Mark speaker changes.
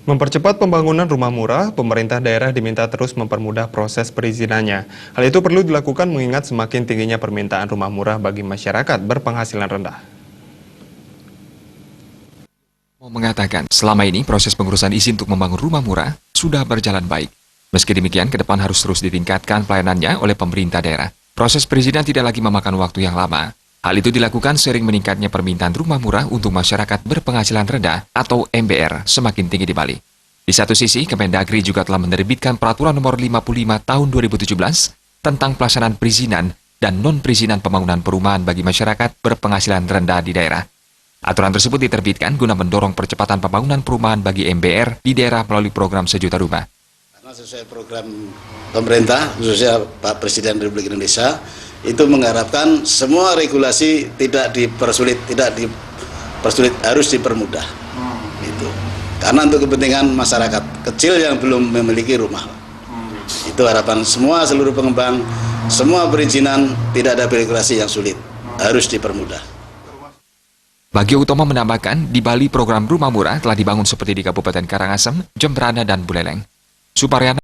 Speaker 1: Mempercepat pembangunan rumah murah, pemerintah daerah diminta terus mempermudah proses perizinannya. Hal itu perlu dilakukan mengingat semakin tingginya permintaan rumah murah bagi masyarakat berpenghasilan rendah.
Speaker 2: Mengatakan selama ini proses pengurusan izin untuk membangun rumah murah sudah berjalan baik. Meski demikian, ke depan harus terus ditingkatkan pelayanannya oleh pemerintah daerah. Proses perizinan tidak lagi memakan waktu yang lama. Hal itu dilakukan seiring meningkatnya permintaan rumah murah untuk masyarakat berpenghasilan rendah atau MBR semakin tinggi di Bali. Di satu sisi, Kemendagri juga telah menerbitkan Peraturan Nomor 55 Tahun 2017 tentang pelaksanaan perizinan dan non-perizinan pembangunan perumahan bagi masyarakat berpenghasilan rendah di daerah. Aturan tersebut diterbitkan guna mendorong percepatan pembangunan perumahan bagi MBR di daerah melalui program Sejuta Rumah.
Speaker 3: Karena sesuai program pemerintah, khususnya Pak Presiden Republik Indonesia, itu mengharapkan semua regulasi tidak dipersulit, harus dipermudah. Itu. Karena untuk kepentingan masyarakat kecil yang belum memiliki rumah. Itu harapan semua seluruh pengembang, semua perizinan tidak ada regulasi yang sulit, harus dipermudah.
Speaker 2: Bagio Utomo menambahkan, di Bali program rumah murah telah dibangun seperti di Kabupaten Karangasem, Jemberana, dan Buleleng. Suparyana